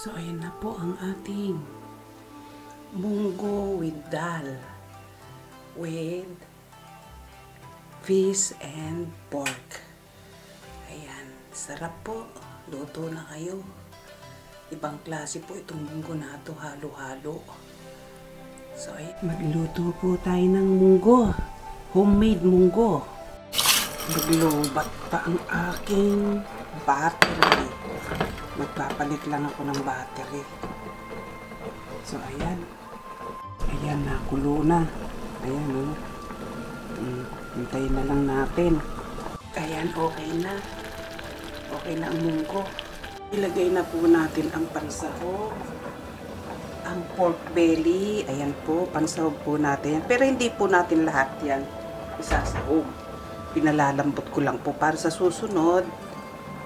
So, ayan na po ang ating munggo with dal with fish and pork. Ayan, sarap po. Luto na kayo. Ibang klase po itong munggo na ito, halo-halo. So, ayan. Magluto po tayo ng munggo. Homemade munggo. Naglobat pa ang aking battery. Magpapalit lang ako ng battery. So, ayan. Ayan, nakulo na. Ayan, o. Hintayin na lang natin. Ayan, okay na. Okay na ang munggo. Ilagay na po natin ang pansahog. Ang pork belly. Ayan po, pansahog po natin. Pero hindi po natin lahat yan isasahog. Pinalalambot ko lang po para sa susunod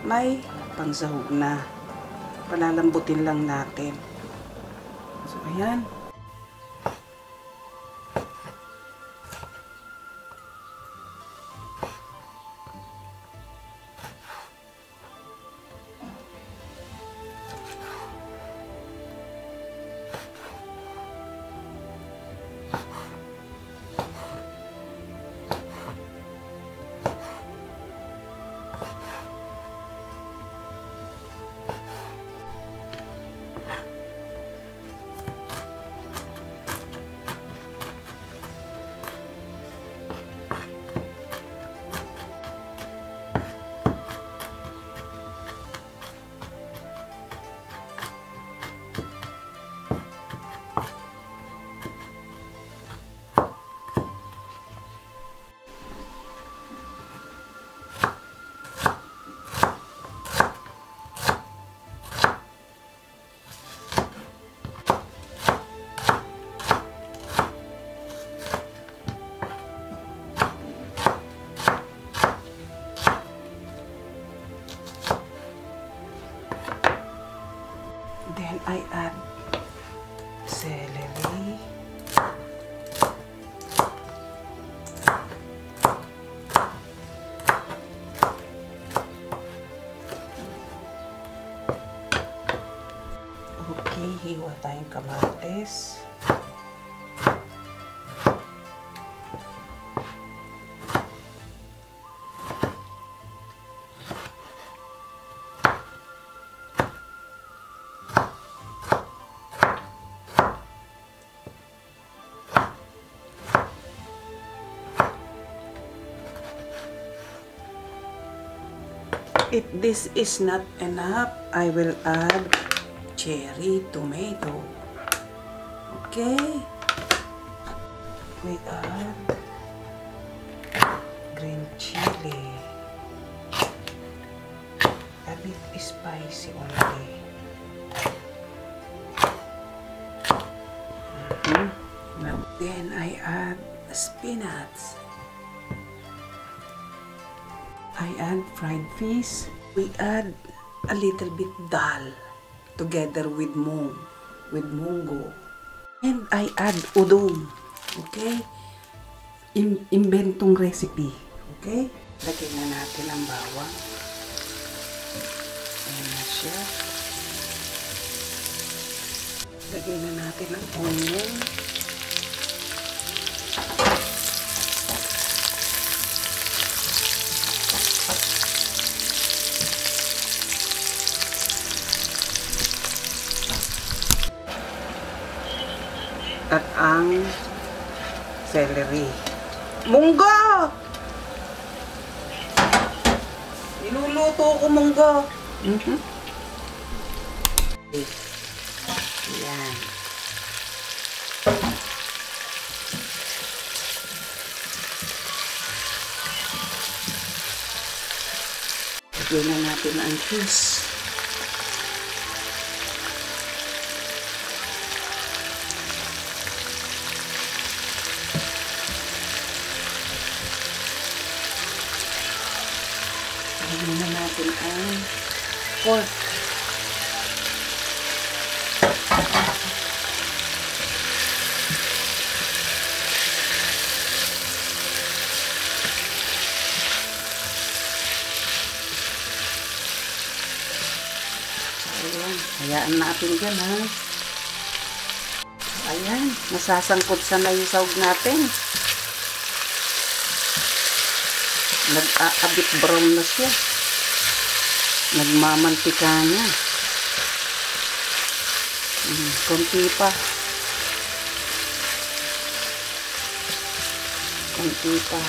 may pansahog na. Palalambutin lang natin. So, ayan. Then I add celery. Okay, hiwa tayong kamatis. If this is not enough, I will add cherry tomato. Okay. We add green chili. A bit spicy only. Then I add spinach. I add fried fish. We add a little bit dal together with munggo. And I add udon. Okay? Inventong recipe. Okay? Lagyan na natin ang bawang. Ayan na siya. Lagyan na natin ang onion. At ang celery. Munggo! Niluluto ko munggo. Yan. Lagyan na natin ang cheese. Lagyan na natin ang pork. Ayan. Hayaan natin dyan, ha. Ayan, nasasangkot sa na yung sahog natin. Nag-a-bit brown na siya. Nagmamantika niya. Konti pa. Konti pa.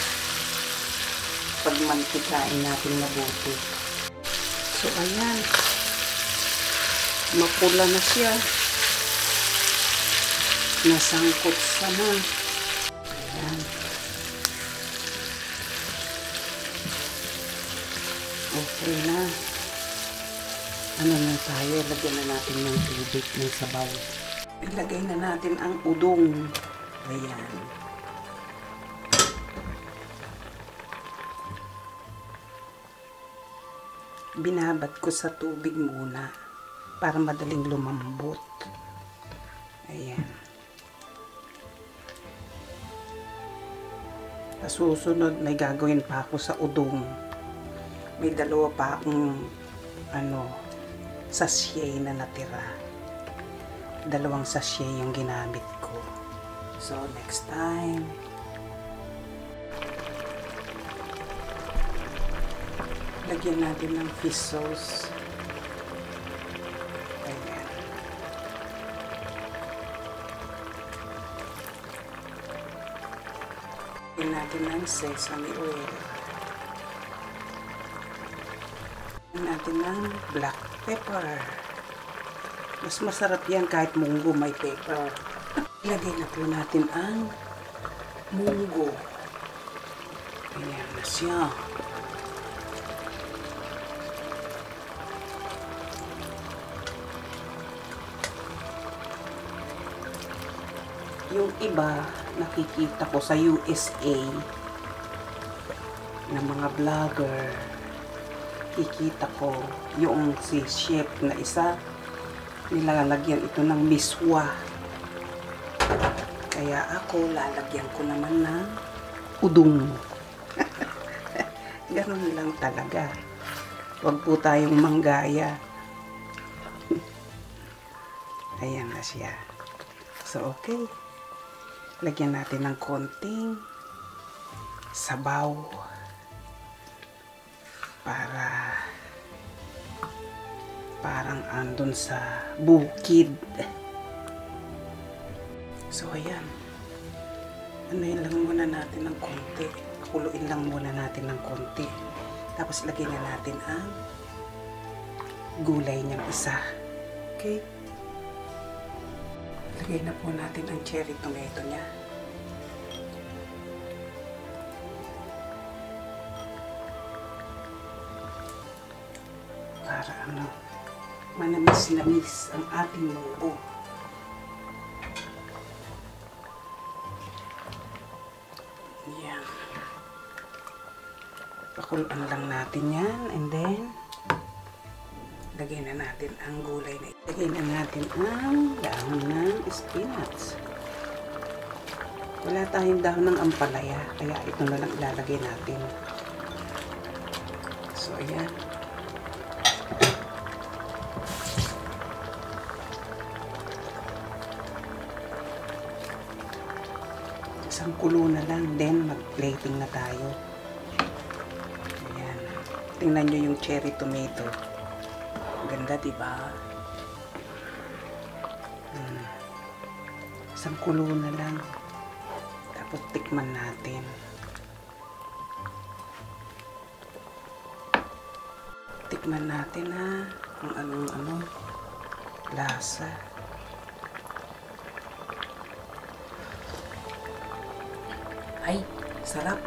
Pagmantikain natin mabuti. So, ayan. Mapula na siya. Nasangkot sa na. Ayan. Okay na. Ano na tayo? Lagyan na natin ng tubig ng sabaw. Ilagay na natin ang udong. Ayan. Binabad ko sa tubig muna para madaling lumambot. Ayan. Sa susunod, may gagawin pa ako sa udong. May dalawa pa akong sachet na natira. 2 sachet yung ginamit ko. So, next time, lagyan natin ng fish sauce. Ayan. Lagyan natin ng sesame oil. Lagyan natin ng black pepper. Mas masarap yan kahit munggo may pepper. Ilagay na po natin ang munggo. Ayan na siya. Yung iba, nakikita ko sa USA na mga vlogger, kikita ko yung si chef na isa, nilalagyan ito ng miswa. Kaya ako, lalagyan ko naman ng udong. Ganun lang talaga. Huwag po tayong manggaya. Ayan na siya. So, okay. Lagyan natin ng konting sabaw para parang andun sa bukid. So, ayan. Anuin lang muna natin ng konti. Kuluin lang muna natin ng konti. Tapos, lagyan na natin ang gulay niyang isa. Okay? Lagay na po natin ang cherry tomato niya. Para manamis-namis ang ating munggo. Yan. Pakuluan lang natin yan. And then, lagay na natin ang gulay na ito. Lagay na natin ang dahon ng spinach. Wala tayong dahon ng ampalaya, kaya ito na lang ilalagay natin. So, ayan. Isang kulo na lang, then mag-plating na tayo. Ayan. Tingnan nyo yung cherry tomato. Ganda, diba? Isang kulo na lang. Tapos tikman natin. Tikman natin ha. Kung anong lasa. Ay, sarap.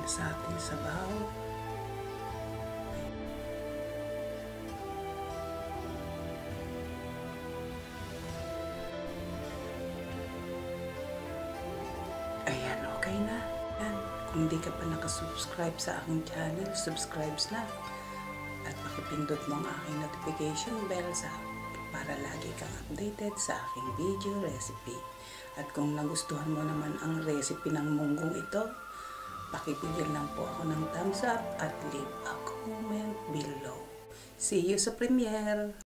Sa ating sabaw. Ayan, okay na. Ayan. Kung hindi ka pa nakasubscribe sa aking channel, subscribe na. At pakipindot mo ang aking notification bell para lagi kang updated sa aking video recipe. At kung nagustuhan mo naman ang recipe ng munggong ito, pakibigyan lang po ako ng thumbs up at leave a comment below. See you sa premiere!